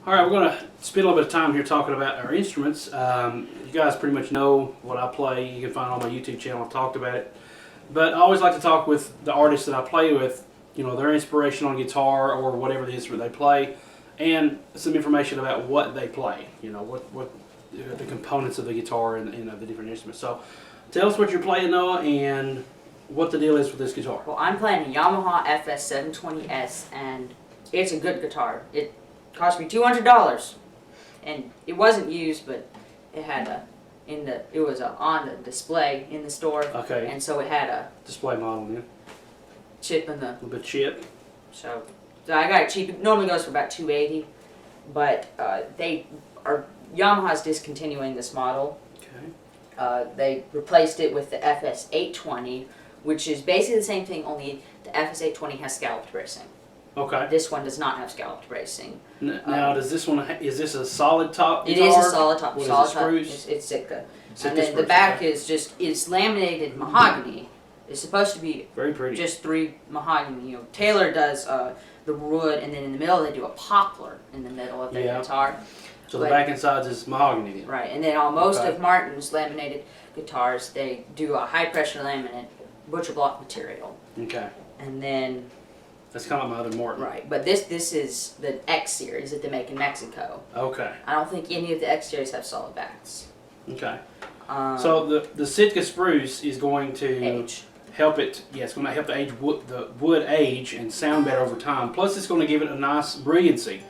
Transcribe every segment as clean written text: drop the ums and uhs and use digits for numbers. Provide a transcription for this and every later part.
All right, we're going to spend a little bit of time here talking about our instruments. You guys pretty much know what I play. You can find on my YouTube channel. I've talked about it. But I always like to talk with the artists that I play with, you know, their inspiration on guitar or whatever the instrument they play, and some information about what they play, you know, what the components of the guitar and the different instruments. So tell us what you're playing, Noah, and what the deal is with this guitar. Well, I'm playing a Yamaha FS820, and it's a good guitar. It cost me $200, and it wasn't used, but it had on the display in the store. Okay. And so it had a Display model, yeah. chip in the. A little bit chip. So I got it cheap. It normally goes for about $280, but Yamaha's discontinuing this model. Okay. They replaced it with the FS820, which is basically the same thing, only the FS820 has scalloped bracing. Okay. This one does not have scalloped bracing. Now, does this one, is this a solid top guitar? It is a solid top. What solid is it, top. spruce? It's Sitka. Sitka And then spruce, the back okay. is it's laminated mahogany. It's supposed to be Very pretty. just 3 mahogany. You know, Taylor does the wood, and then in the middle they do a poplar in the middle of the guitar. So the back and sides is mahogany then. Right, and then on most of Martin's laminated guitars, they do a high pressure laminate butcher block material. Okay. And then That's kind of like my other Martin. right, but this is the X series that they make in Mexico. Okay. I don't think any of the X series have solid backs. Okay. So the Sitka spruce is going to Age. help it. Yeah, it's going to help the wood age and sound better over time. Plus, it's going to give it a nice brilliancy.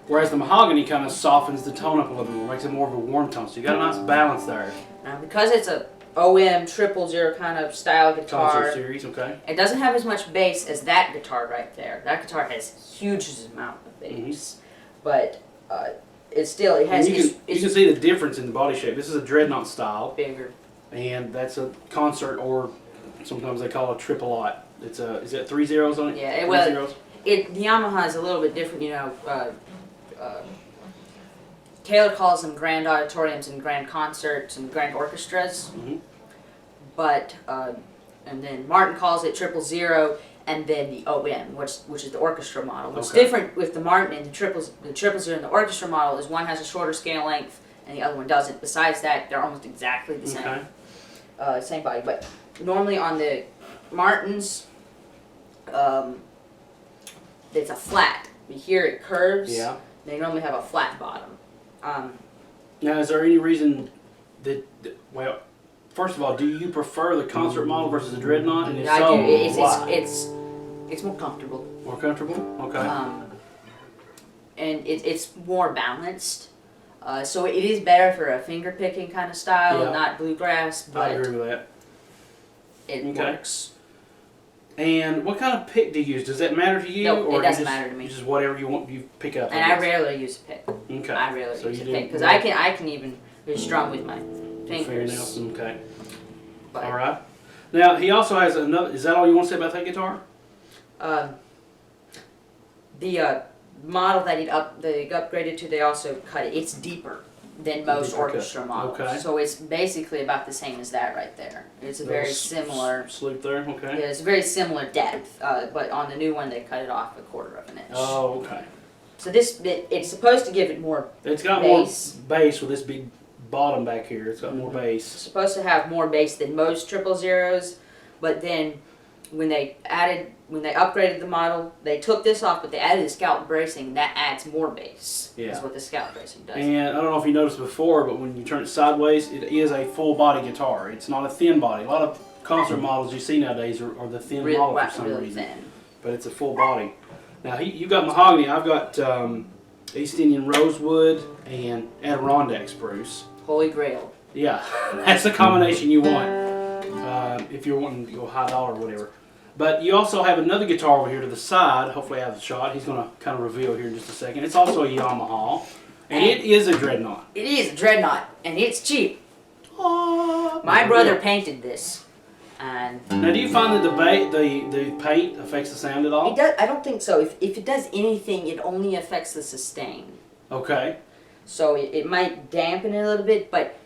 Whereas the mahogany kind of softens the tone up a little bit more, makes it more of a warm tone. So you got a nice balance there. Now, because it's a OM 000 kind of style guitar, Concert series, okay. it doesn't have as much bass as that guitar right there. That guitar has huge amount of bass, but it's still it has. You can see the difference in the body shape. This is a dreadnought style, bigger, and that's a concert, or sometimes they call it a triple lot. It's a is that 3 zeros on it? Yeah, the Yamaha is a little bit different. You know, Taylor calls them grand auditoriums and grand concerts and grand orchestras, but and then Martin calls it 000, and then the OM, which is the orchestra model. What's different with the Martin and the 000 and the orchestra model is one has a shorter scale length and the other one doesn't. Besides that, they're almost exactly the same, same body. But normally on the Martins, it's a flat. But here it curves. Yeah. They normally have a flat bottom. Now, is there any reason that, well, first of all, do you prefer the concert model versus the dreadnought? And if so, why? It's more comfortable. More comfortable? Okay. And it's more balanced. So it is better for a finger picking kind of style, not bluegrass. But I agree with that. It works. And what kind of pick do you use? Does that matter to you? No, or it doesn't matter to me. Just whatever you want, you pick up. And I rarely use a pick. Okay. I rarely use a pick because I can even strum with my fingers. Fingernails. Okay. But, all right. Now he also has another. Is that all you want to say about that guitar? The model that they upgraded to, they also cut it. It's deeper than most orchestra models. Okay. So it's basically about the same as that right there. It's a very similar sloop there. Okay. Yeah, it's a very similar depth, but on the new one they cut it off 1/4 of an inch. Oh, okay. So it's supposed to give it more. It's got bass. more bass with this big bottom back here. It's got more bass. It's supposed to have more bass than most 000s, but then when they upgraded the model, they took this off, but they added the scallop bracing. That adds more bass. Yeah. That's what the scallop bracing does. And I don't know if you noticed before, but when you turn it sideways, it is a full body guitar. It's not a thin body. A lot of concert models you see nowadays are the thin model for some reason. Thin. But it's a full body. Now you've got mahogany. I've got East Indian rosewood and Adirondack spruce. Holy Grail. Yeah, that's the combination you want if you're wanting to go high dollar or whatever. But you also have another guitar over here to the side. Hopefully I have the shot. He's going to kind of reveal here in just a second. It's also a Yamaha, and it is a dreadnought. It is a dreadnought, and it's cheap. My brother painted this. And now, do you find that the paint affects the sound at all? It does. I don't think so. If it does anything, it only affects the sustain. Okay. So it might dampen it a little bit, but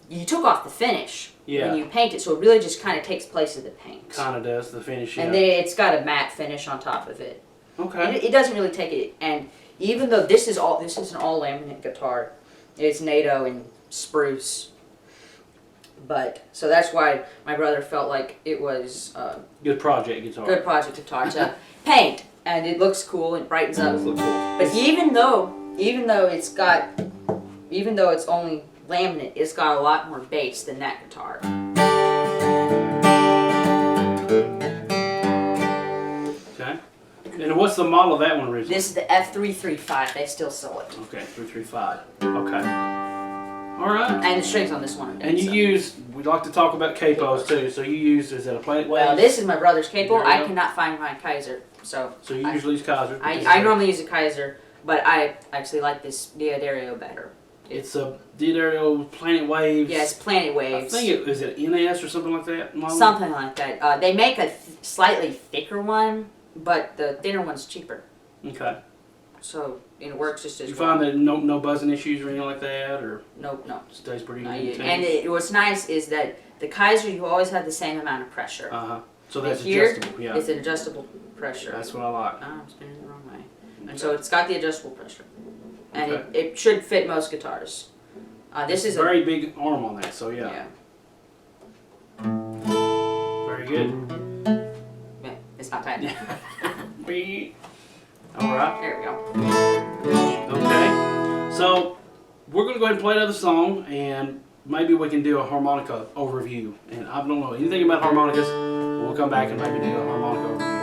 you took off the finish when you paint it, so it really just kind of takes place of the paint. Kind of does, the finish, yeah. And then it's got a matte finish on top of it. Okay. It doesn't really take it, and even though this is an all laminate guitar, it's NATO and spruce. But so that's why my brother felt like it was good project guitar. Good project guitar to paint, and it looks cool and brightens up. Cool. But even though it's only laminate, it's got a lot more bass than that guitar. Okay. And what's the model of that one originally? This is the F335. They still sell it. Okay, 335. Okay. All right. And the strings on this one. And you use, we like to talk about capos too, so you use, is that a Planet Wave? Well, this is my brother's capo. There you I go. cannot find my Kaiser. So you usually use Kaiser? I normally use a Kaiser, but I actually like this Diodario better. It's a Diodario Planet Waves. Yes, Planet Waves. I think is it NS or something like that? Model? Something like that. They make a slightly thicker one, but the thinner one's cheaper. Okay. So it works just as You well. find that no buzzing issues or anything like that, or Nope, no. stays pretty No, good? and what's nice is that the Kaiser, you always have the same amount of pressure. So that's Here, adjustable. Yeah. it's an adjustable pressure. That's what I like. Oh, I'm spinning it the wrong way. And so it's got the adjustable pressure. And Okay. it should fit most guitars. This is a very big arm on that, so yeah. Very good. Yeah, it's not tight. All right. There we go. Okay. So we're going to go ahead and play another song, and maybe we can do a harmonica overview. And I don't know anything about harmonicas. We'll come back and maybe do a harmonica overview.